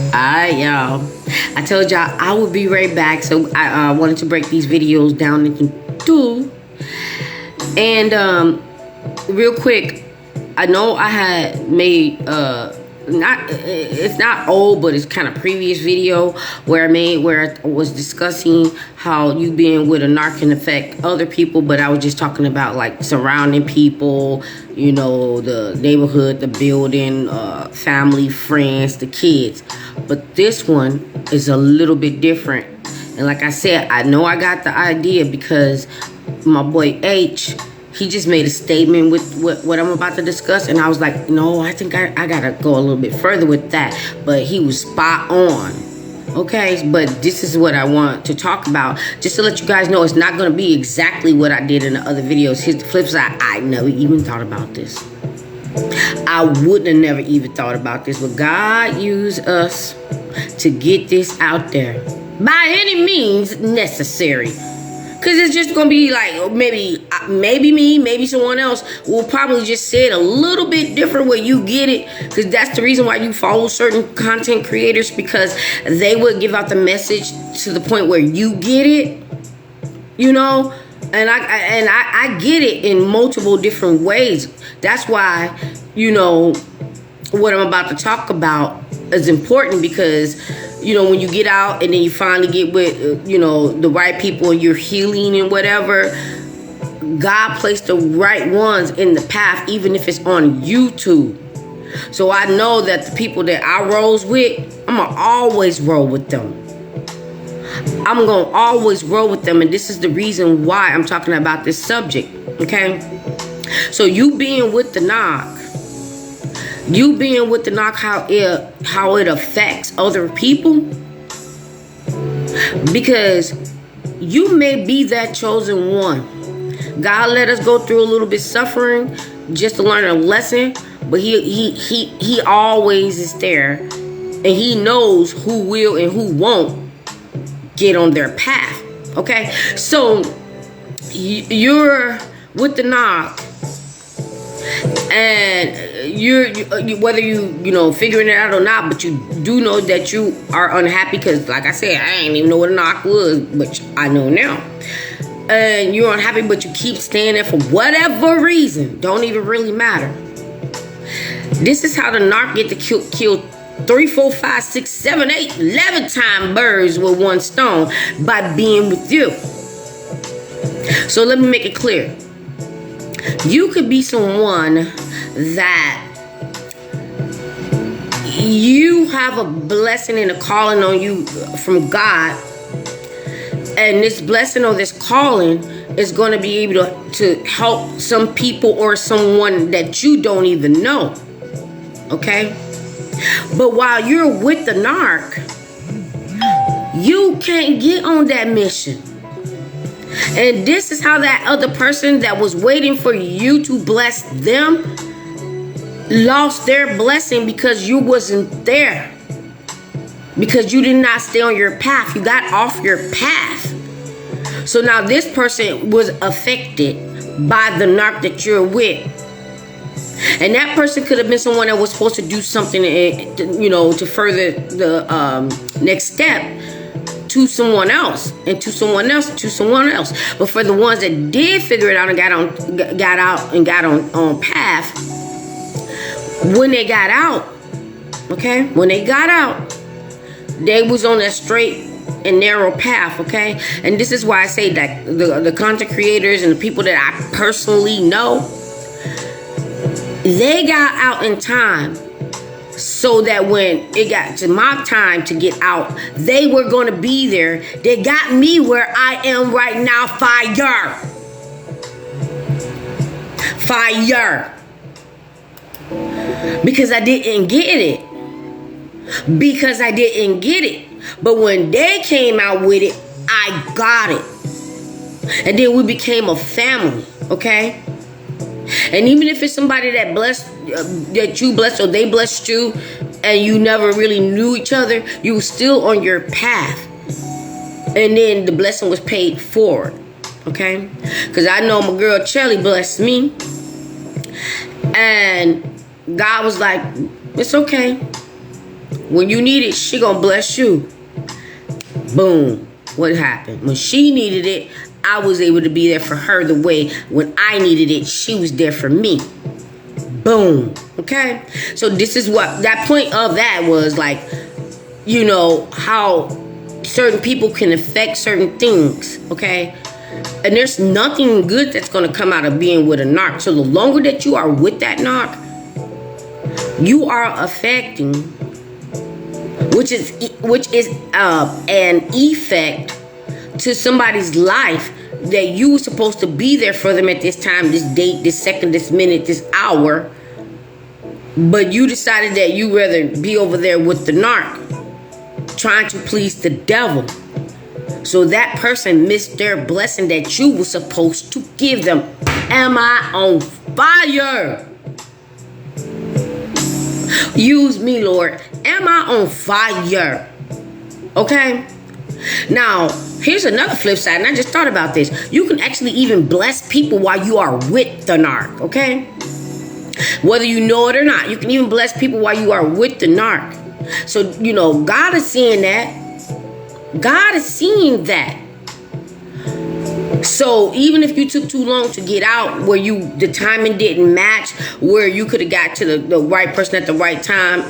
Alright, y'all. I told y'all I would be right back, so I wanted to break these videos down into two. And real quick, I know I had made it's not old, but it's kind of previous video where I was discussing how you being with a narc can affect other people, but I was just talking about like surrounding people, you know, the neighborhood, the building, family, friends, the kids. But this one is a little bit different. And like I said, I know I got the idea because my boy H, he just made a statement with what I'm about to discuss. And I was like, no, I think I gotta go a little bit further with that. But he was spot on. Okay, but this is what I want to talk about. Just to let you guys know, it's not going to be exactly what I did in the other videos. Here's the flip side. I never even thought about this. I wouldn't have never even thought about this. But God used us to get this out there by any means necessary. Because it's just going to be like, maybe me, maybe someone else will probably just say it a little bit different where you get it. Because that's the reason why you follow certain content creators, because they would give out the message to the point where you get it, you know. And I get it in multiple different ways. That's why, you know, what I'm about to talk about is important, because you know, when you get out and then you finally get with, you know, the right people and you're healing and whatever, God placed the right ones in the path, even if it's on YouTube. So I know that the people that I rolls with, I'm going to always roll with them. I'm going to always roll with them. And this is the reason why I'm talking about this subject. Okay. So you being with the narc, how it affects other people, because you may be that chosen one. God let us go through a little bit suffering just to learn a lesson, but he always is there, and he knows who will and who won't get on their path. Okay, so you're with the narc, and you whether you know figuring it out or not, but you do know that you are unhappy, because like I said, I didn't even know what a narc was, but I know now. And you're unhappy, but you keep staying there for whatever reason, don't even really matter. This is how the narc get to kill 3, 4, 5, 6, 7, 8, 11 time birds with one stone, by being with you. So let me make it clear. You could be someone that you have a blessing and a calling on you from God, and this blessing or this calling is going to be able to help some people or someone that you don't even know. Okay? But while you're with the narc, you can't get on that mission. And this is how that other person that was waiting for you to bless them lost their blessing, because you wasn't there. Because you did not stay on your path. You got off your path. So now this person was affected by the narc that you're with. And that person could have been someone that was supposed to do something, you know, to further the next step, to someone else, and to someone else, and to someone else. But for the ones that did figure it out and got on path, when they got out, okay, when they got out, they was on a straight and narrow path, okay? And this is why I say that the content creators and the people that I personally know, they got out in time, so that when it got to my time to get out, they were going to be there. They got me where I am right now. Fire. Because I didn't get it. But when they came out with it, I got it. And then we became a family, okay? And even if it's somebody that that you blessed, or they blessed you, and you never really knew each other, you were still on your path. And then the blessing was paid forward, okay? Because I know my girl Shelly blessed me, and God was like, it's okay. When you need it, she gonna bless you. Boom. What happened? When she needed it, I was able to be there for her the way when I needed it, she was there for me. Boom. Okay? So this is what that point of that was like, you know, how certain people can affect certain things. Okay? And there's nothing good that's going to come out of being with a narc. So the longer that you are with that narc, you are affecting, which is an effect to somebody's life that you were supposed to be there for them at this time, this date, this second, this minute, this hour. But you decided that you rather be over there with the narc, trying to please the devil. So that person missed their blessing that you were supposed to give them. Am I on fire? Use me, Lord. Am I on fire? Okay? Now, here's another flip side, and I just thought about this. You can actually even bless people while you are with the narc, okay? Whether you know it or not, you can even bless people while you are with the narc. So, you know, God is seeing that. God is seeing that. So even if you took too long to get out, where the timing didn't match, where you could have got to the right person at the right time,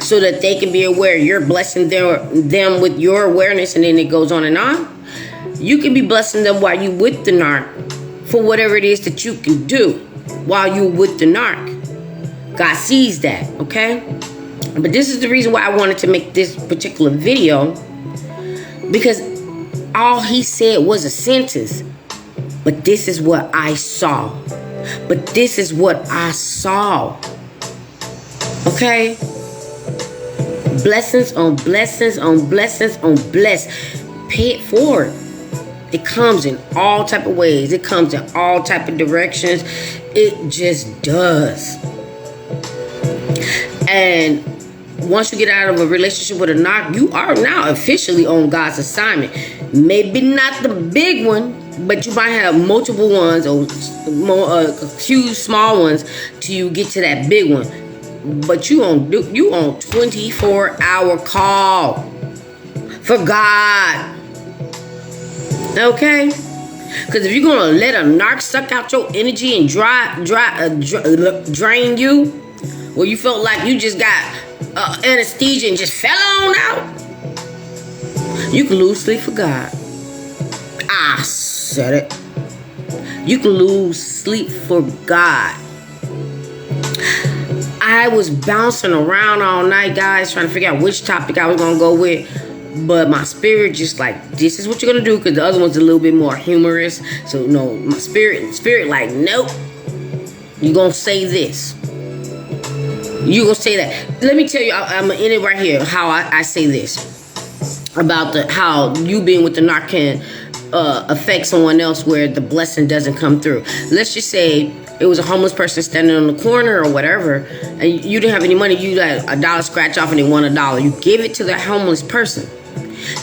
so that they can be aware you're blessing them with your awareness, and then it goes on and on. You can be blessing them while you with the narc for whatever it is that you can do while you with the narc. God sees that, okay? But this is the reason why I wanted to make this particular video, because all he said was a sentence. But this is what I saw. But this is what I saw. Okay? Blessings on blessings on blessings on bless. Pay it forward. It comes in all type of ways. It comes in all type of directions. It just does. And once you get out of a relationship with a narc, you are now officially on God's assignment. Maybe not the big one, but you might have multiple ones or a few small ones till you get to that big one. But you on 24-hour call for God. Okay? Because if you're gonna let a narc suck out your energy and drain you, where you felt like you just got anesthesia and just fell on out, you can lose sleep for God. I said it. You can lose sleep for God. I was bouncing around all night, guys, trying to figure out which topic I was gonna go with. But my spirit just like, this is what you're gonna do, because the other one's a little bit more humorous. So no, my spirit like, nope. You're gonna say this. You gonna say that. Let me tell you, I'm gonna end it right here. How I say this about how you being with the narc can affect someone else where the blessing doesn't come through. Let's just say it was a homeless person standing on the corner or whatever, and you didn't have any money. You got $1 scratch off and they won $1. You give it to the homeless person.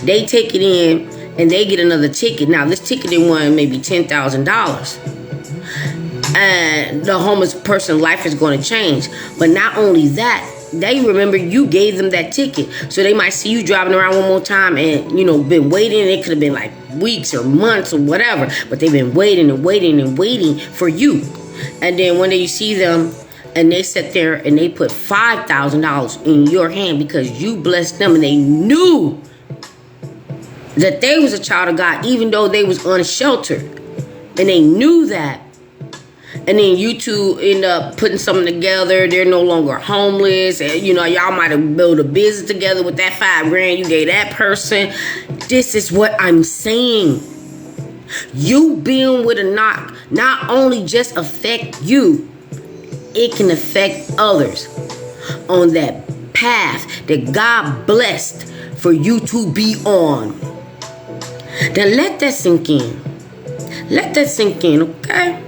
They take it in and they get another ticket. Now this ticket they won maybe $10,000. And the homeless person's life is going to change. But not only that, they remember you gave them that ticket. So they might see you driving around one more time and, you know, been waiting. It could have been like weeks or months or whatever. But they've been waiting and waiting and waiting for you. And then one day you see them and they sit there and they put $5,000 in your hand because you blessed them, and they knew that they was a child of God even though they was unsheltered. And they knew that. And then you two end up putting something together. They're no longer homeless. And, you know, y'all might have built a business together with that $5,000 you gave that person. This is what I'm saying. You being with a narc not only just affect you, it can affect others on that path that God blessed for you to be on. Then let that sink in. Let that sink in, okay?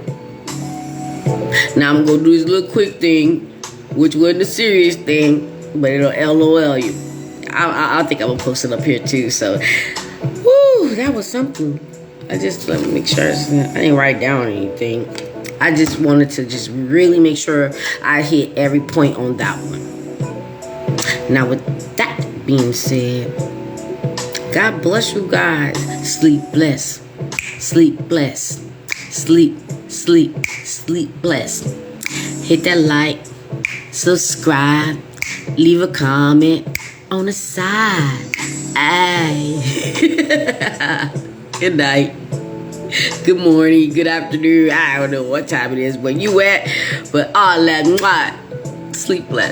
Now I'm going to do this little quick thing, which wasn't a serious thing, but it'll LOL you. I think I'm going to post it up here too. So, whoo, that was something. I just let me make sure I didn't write down anything. I just wanted to just really make sure I hit every point on that one. Now, with that being said, God bless you guys. Sleep blessed. Sleep blessed. Sleep, sleep, sleep blessed. Hit that like, subscribe, leave a comment on the side. Aye. Good night. Good morning. Good afternoon. I don't know what time it is, but you at. But all that. Sleep blessed.